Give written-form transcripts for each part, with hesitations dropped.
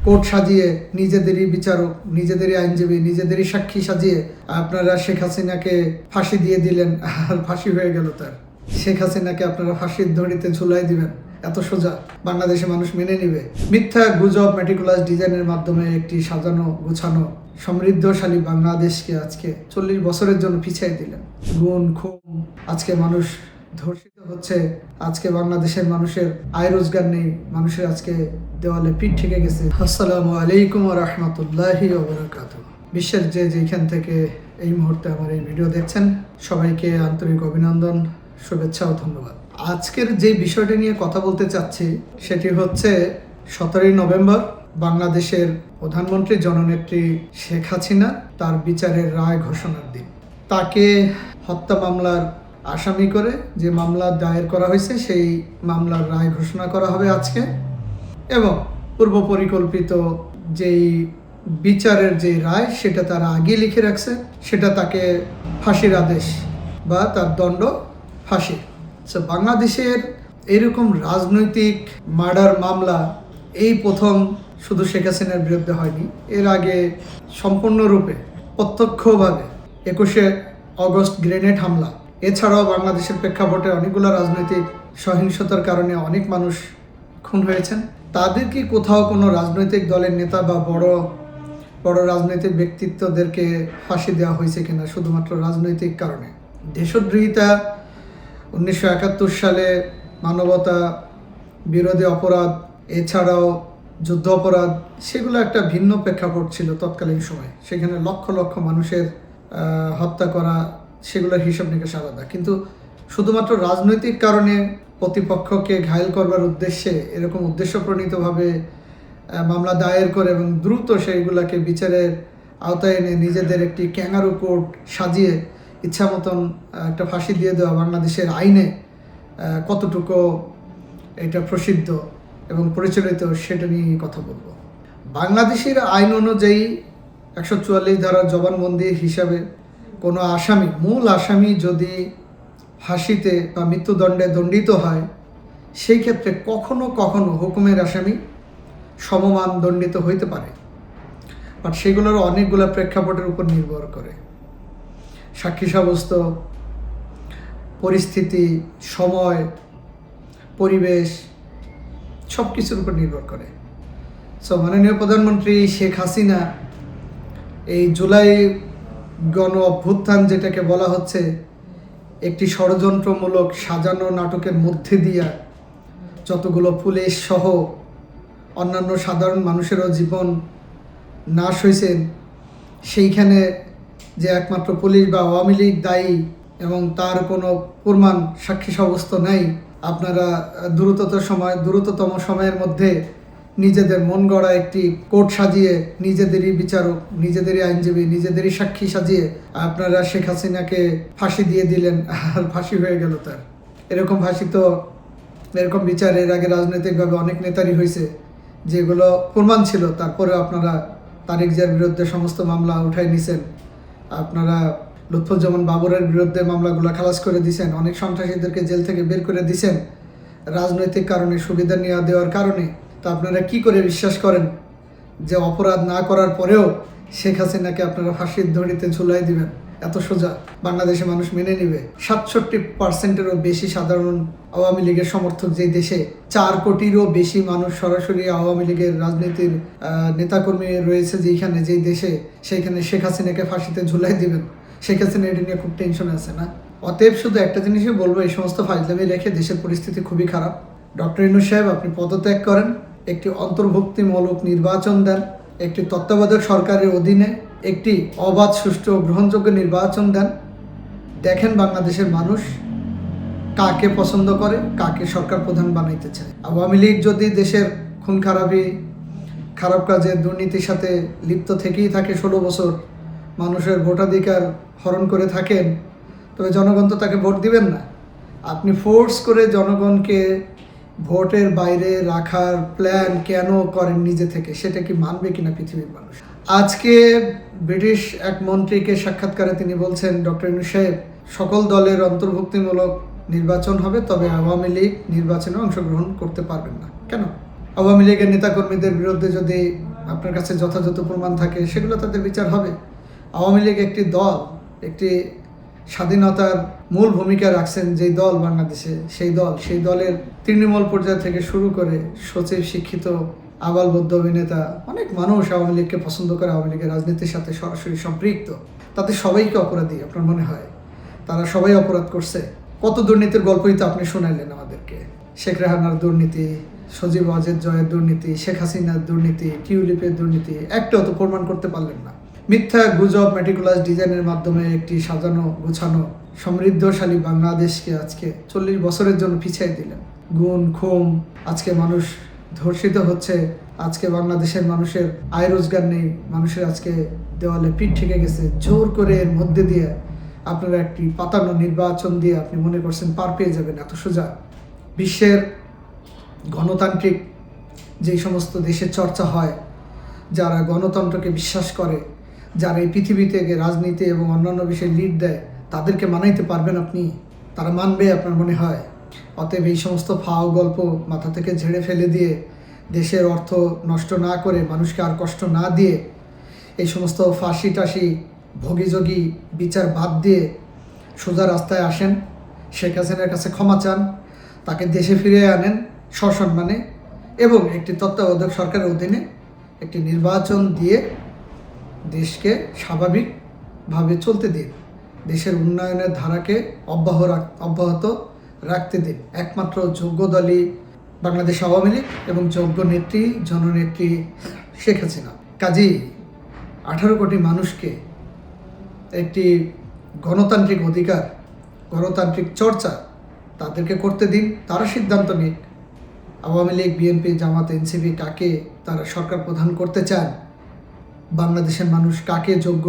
Court সাজিয়ে নিজেদেরই বিচারক, নিজেদেরই আইনজীবী, নিজেদেরই সাক্ষী সাজিয়ে আপনারা শেখ হাসিনাকে ফাঁসি দিয়ে দিলেন, আর ফাঁসি হয়ে গেল তার। শেখ হাসিনাকে আপনারা ফাঁসির দড়িতে ঝুলাই দিবেন, এত সোজা? বাংলাদেশে মানুষ মেনে নিবে? মিথ্যা গুজব মেটিকুলাস ডিজাইনের মাধ্যমে একটি সাজানো গোছানো সমৃদ্ধশালী বাংলাদেশকে আজকে 40 বছরের জন্য পিছিয়ে দিলেন। গুণ খুম, আজকে মানুষ ধর্ষিত হচ্ছে, আজকে বাংলাদেশের মানুষের আয় রোজগার নেই, মানুষের আজকে দেওয়ালে পিঠ ঠেকে গেছে। আসসালামু আলাইকুম ওয়া রাহমাতুল্লাহি ওয়া বারাকাতুহু। বিশ্বের যেখান থেকে এই মুহূর্তে আমার এই ভিডিও দেখছেন, সবাইকে আন্তরিক অভিনন্দন, শুভেচ্ছা ও ধন্যবাদ। আজকের যে বিষয়টি নিয়ে কথা বলতে চাচ্ছি সেটি হচ্ছে 17 নভেম্বর বাংলাদেশের প্রধানমন্ত্রী জননেত্রী শেখ হাসিনা তার বিচারের রায় ঘোষণার দিন। তাকে হত্যা মামলার আসামি করে যে মামলা দায়ের করা হয়েছে সেই মামলার রায় ঘোষণা করা হবে আজকে, এবং পূর্ব পরিকল্পিত যেই বিচারের যে রায় সেটা তারা আগে লিখে রাখছে, সেটা তাকে ফাঁসির আদেশ বা তার দণ্ড ফাঁসি। বাংলাদেশের এরকম রাজনৈতিক মার্ডার মামলা এই প্রথম শুধু শেখ হাসিনার বিরুদ্ধে হয়নি, এর আগে সম্পূর্ণরূপে প্রত্যক্ষভাবে 21শে অগস্ট গ্রেনেড হামলা, এছাড়াও বাংলাদেশের প্রেক্ষাপটে অনেকগুলো রাজনৈতিক সহিংসতার কারণে অনেক মানুষ খুন হয়েছেন। তাদের কি কোথাও কোনো রাজনৈতিক দলের নেতা বা বড় বড় রাজনৈতিক ব্যক্তিত্বদেরকে ফাঁসি দেওয়া হয়েছে কিনা শুধুমাত্র রাজনৈতিক কারণে? দেশদ্রোহিতা, 1971 সালে মানবতা বিরোধী অপরাধ, এছাড়াও যুদ্ধ অপরাধ, সেগুলো একটা ভিন্ন প্রেক্ষাপট ছিল তৎকালীন সময়। সেখানে লক্ষ লক্ষ মানুষের হত্যা করা, সেগুলোর হিসাব নিকাশ আলাদা। কিন্তু শুধুমাত্র রাজনৈতিক কারণে প্রতিপক্ষকে ঘায়েল করবার উদ্দেশ্যে এরকম উদ্দেশ্যপ্রণীতভাবে মামলা দায়ের করে এবং দ্রুত সেইগুলোকে বিচারের আওতায় এনে নিজেদের একটি ক্যাঙ্গারু কোর্ট সাজিয়ে ইচ্ছা মতন একটা ফাঁসি দিয়ে দেওয়া বাংলাদেশের আইনে কতটুকু এটা প্রসিদ্ধ এবং পরিচালিত সেটা নিয়ে কথা বলবো। বাংলাদেশের আইন অনুযায়ী 144 ধারার জবানবন্দি হিসাবে কোনো আসামি, মূল আসামি যদি ফাঁসিতে বা মৃত্যুদণ্ডে দণ্ডিত হয়, সেই ক্ষেত্রে কখনো কখনো হুকুমের আসামি সমমান দণ্ডিত হইতে পারে, বাট সেগুলোর অনেকগুলো প্রেক্ষাপটের উপর নির্ভর করে। সাক্ষী সাব্যস্ত, পরিস্থিতি, সময়, পরিবেশ, সব কিছুর উপর নির্ভর করে। মাননীয় প্রধানমন্ত্রী শেখ হাসিনা এই জুলাই গণ অভ্যুত্থান যেটাকে বলা হচ্ছে একটি ষড়যন্ত্রমূলক সাজানো নাটকের মধ্যে দিয়া যতগুলো পুলিশ সহ অন্যান্য সাধারণ মানুষেরও জীবন নাশ হয়েছেন, সেইখানে যে একমাত্র পুলিশ বা আওয়ামী লীগ দায়ী এবং তার কোনো প্রমাণ সাক্ষী সাব্যস্ত নাই, আপনারা দ্রুততম সময়ের মধ্যে নিজেদের মন গড়া একটি কোর্ট সাজিয়ে নিজেদেরই বিচারক, নিজেদেরই আইনজীবী, নিজেদেরই সাক্ষী সাজিয়ে আপনারা শেখ হাসিনাকে ফাঁসি দিয়ে দিলেন, আর ফাঁসি হয়ে গেল তার। এরকম ফাঁসি তো, এরকম বিচার এর আগে রাজনৈতিকভাবে অনেক নেতারই হয়েছে, যেগুলো প্রমাণ ছিল। তারপরে আপনারা তারেক জিয়ার বিরুদ্ধে সমস্ত মামলা উঠাই নিছেন, আপনারা লুৎফুজ্জামান বাবরের বিরুদ্ধে মামলাগুলো খালাস করে দিয়েছেন, অনেক সন্ত্রাসীদেরকে জেল থেকে বের করে দিয়েছেন রাজনৈতিক কারণে, সুবিধা নেওয়া দেওয়ার কারণে। তা আপনারা কি করে বিশ্বাস করেন যে অপরাধ না করার পরেও শেখ হাসিনাকে আপনারা ফাঁসির দড়িতে ঝুলাই দিবেন? এত সোজা? বাংলাদেশে মানুষ মেনে নিবে? 67%-এরও বেশি সাধারণ আওয়ামী লীগের সমর্থক যে দেশে, 4 কোটিরও বেশি মানুষ সরাসরি আওয়ামী লীগের রাজনীতির নেতাকর্মী রয়েছে যেখানে, যেই দেশে, সেইখানে শেখ হাসিনাকে ফাঁসিতে ঝুলাই দিবেন? শেখ হাসিনা এটা নিয়ে খুব টেনশনে আছে না? অতএব শুধু একটা জিনিসই বলবো, এই সমস্ত ফাইজলামি রেখে দেশের পরিস্থিতি খুবই খারাপ। ডক্টর ইউনূস সাহেব, আপনি পদত্যাগ করেন, একটি অন্তর্ভুক্তিমূলক নির্বাচন দেন, একটি তত্ত্বাবধায়ক সরকারের অধীনে একটি অবাধ, সুষ্ঠু ও গ্রহণযোগ্য নির্বাচন দেন। দেখেন বাংলাদেশের মানুষ কাকে পছন্দ করে, কাকে সরকার প্রধান বানাইতে চায়। আওয়ামী লীগ যদি দেশের খুন খারাপি, খারাপ কাজে, দুর্নীতির সাথে লিপ্ত থেকেই থাকে 16 বছর, মানুষের ভোটাধিকার হরণ করে থাকেন, তবে জনগণ তো তাকে ভোট দিবেন না। আপনি ফোর্স করে জনগণকে ভোটের বাইরে রাখার প্ল্যান কেন করেন নিজে থেকে? সেটা কি মানবে কিনা পৃথিবীর মানুষ? আজকে ব্রিটিশ এক মন্ত্রীকে সাক্ষাৎকারে তিনি বলছেন, ডক্টর ইউনূস সাহেব, সকল দলের অন্তর্ভুক্তিমূলক নির্বাচন হবে, তবে আওয়ামী লীগ নির্বাচনে অংশগ্রহণ করতে পারবেন না। কেন? আওয়ামী লীগের নেতাকর্মীদের বিরুদ্ধে যদি আপনার কাছে যথাযথ প্রমাণ থাকে, সেগুলো তাদের বিচার হবে। আওয়ামী লীগ একটি দল, একটি স্বাধীনতার মূল ভূমিকা রাখছেন যেই দল বাংলাদেশে, সেই দলের তৃণমূল পর্যায় থেকে শুরু করে সচিব, শিক্ষিত, আবালবদ্ধ অভিনেতা, অনেক মানুষ আওয়ামী লীগকে পছন্দ করে, আওয়ামী লীগের রাজনীতির সাথে সরাসরি সম্পৃক্ত। তাদের সবাইকে অপরাধী আপনার মনে হয়? তারা সবাই অপরাধ করছে। কত দুর্নীতির গল্পই তো আপনি শোনাইলেন আমাদেরকে। শেখ রেহানার দুর্নীতি, সজীব ওয়াজেদ জয়ের দুর্নীতি, শেখ হাসিনার দুর্নীতি, টিউলিপের দুর্নীতি, একটাও তো প্রমাণ করতে পারলেন না। মিথ্যা গুজব, মেটিকুলাস ডিজাইনের মাধ্যমে একটি সাজানো গোছানো সমৃদ্ধশালী বাংলাদেশকে আজকে 40 বছরের জন্য পিছিয়ে দিলেন। গুণ খুম, আজকে মানুষ ধর্ষিত হচ্ছে, আজকে বাংলাদেশের মানুষের আয় রোজগার নেই, মানুষের আজকে দেওয়ালে পিঠ ঠেকে গেছে। জোর করে এর মধ্যে দিয়ে আপনারা একটি পাতানো নির্বাচন দিয়ে আপনি মনে করছেন পার পেয়ে যাবেন, এত সোজা? বিশ্বের গণতান্ত্রিক যেই সমস্ত দেশের চর্চা হয়, যারা গণতন্ত্রকে বিশ্বাস করে, যারা এই পৃথিবী থেকে রাজনীতি এবং অন্যান্য বিষয়ে লিড দেয়, তাদেরকে মানাইতে পারবেন আপনি? তারা মানবে আপনার মনে হয়? অতএব এই সমস্ত ফাও গল্প মাথা থেকে ঝেড়ে ফেলে দিয়ে, দেশের অর্থ নষ্ট না করে, মানুষকে আর কষ্ট না দিয়ে, এই সমস্ত ফাঁসি টাসি ভোগীযোগী বিচার বাদ দিয়ে সোজা রাস্তায় আসেন, শেখ হাসিনার কাছে ক্ষমা চান, তাকে দেশে ফিরিয়ে আনেন সসম্মানে, এবং একটি তত্ত্বাবধায়ক সরকারের অধীনে একটি নির্বাচন দিয়ে দেশকে স্বাভাবিকভাবে চলতে দিন, দেশের উন্নয়নের ধারাকে অব্যাহত রাখতে দিন। একমাত্র যোগ্য দলই বাংলাদেশ আওয়ামী লীগ এবং যোগ্য নেত্রী জননেত্রী শেখ হাসিনা। কাজেই 18 কোটি মানুষকে একটি গণতান্ত্রিক অধিকার, গণতান্ত্রিক চর্চা তাদেরকে করতে দিন, তারা সিদ্ধান্ত নিক। আওয়ামী লীগ, বিএনপি, জামাত, এনসিপি কাকে তারা সরকার প্রধান করতে চান, বাংলাদেশের মানুষ কাকে যোগ্য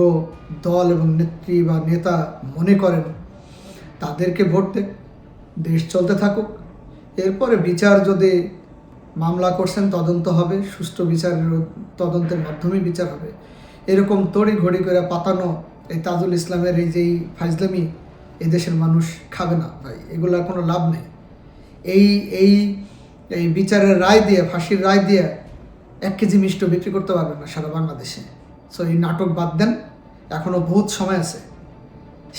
দল এবং নেত্রী বা নেতা মনে করেন, তাদেরকে ভোট দেন, দেশ চলতে থাকুক। এরপরে বিচার, যদি মামলা করছেন তদন্ত হবে, সুষ্ঠু বিচারের তদন্তের মাধ্যমে বিচার হবে। এরকম তড়ি ঘড়ি করে পাতানো এই তাজুল ইসলামের এই যেই ফাইজলামি এদেশের মানুষ খাবে না ভাই, এগুলোর কোনো লাভ নেই। এই বিচারের রায় দিয়ে, ফাঁসির রায় দিয়ে 1 কেজি মিষ্টি বিক্রি করতে পারবেন না সারা বাংলাদেশে। সো এই নাটক বাদ দেন, এখনও বহুত সময় আছে।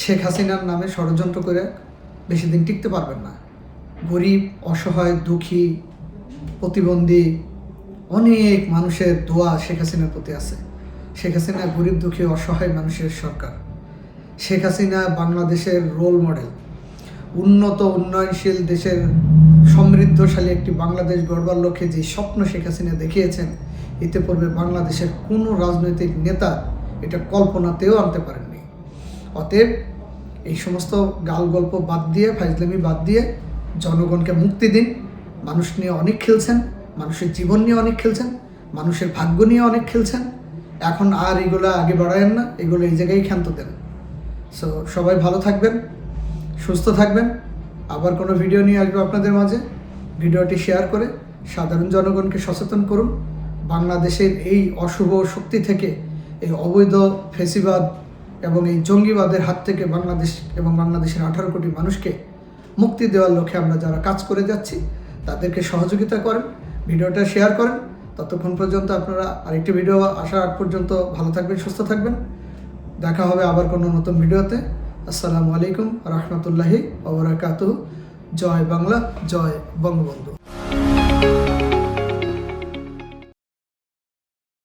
শেখ হাসিনার নামে ষড়যন্ত্র করে বেশি দিন টিকতে পারবেন না। গরিব, অসহায়, দুঃখী, প্রতিবন্ধী অনেক মানুষের দোয়া শেখ হাসিনার প্রতি আছে। শেখ হাসিনা গরিব, দুঃখী, অসহায় মানুষের সরকার। শেখ হাসিনা বাংলাদেশের রোল মডেল। উন্নত, উন্নয়নশীল দেশের সমৃদ্ধশালী একটি বাংলাদেশ গড়বার লক্ষ্যে যে স্বপ্ন শেখ হাসিনা দেখিয়েছেন, এতে পূর্বে বাংলাদেশের কোনো রাজনৈতিক নেতা এটা কল্পনাতেও আনতে পারেননি। অতএব এই সমস্ত গাল গল্প বাদ দিয়ে, ফাইজলামি বাদ দিয়ে জনগণকে মুক্তি দিন। মানুষ নিয়ে অনেক খেলছেন, মানুষের জীবন নিয়ে অনেক খেলছেন, মানুষের ভাগ্য নিয়ে অনেক খেলছেন। এখন আর এগুলো আগে বাড়ায়েন না, এগুলো এই জায়গায় ক্ষান্ত দেন। সো সবাই ভালো থাকবেন, সুস্থ থাকবেন। আবার কোনো ভিডিও নিয়ে আসবো আপনাদের মাঝে। ভিডিওটি শেয়ার করে সাধারণ জনগণকে সচেতন করুন। বাংলাদেশের এই অশুভ শক্তি থেকে, এই অবৈধ ফেসিবাদ এবং এই জঙ্গিবাদের হাত থেকে বাংলাদেশ এবং বাংলাদেশের 18 কোটি মানুষকে মুক্তি দেওয়ার লক্ষ্যে আমরা যারা কাজ করে যাচ্ছি তাদেরকে সহযোগিতা করেন, ভিডিওটা শেয়ার করেন। ততক্ষণ পর্যন্ত আপনারা আরেকটি ভিডিও আসার আগ পর্যন্ত ভালো থাকবেন, সুস্থ থাকবেন। দেখা হবে আবার কোনো নতুন ভিডিওতে। আসসালামু আলাইকুম রহমতুল্লাহি ওয়া বারাকাতুহু। জয় বাংলা, জয় বঙ্গবন্ধু।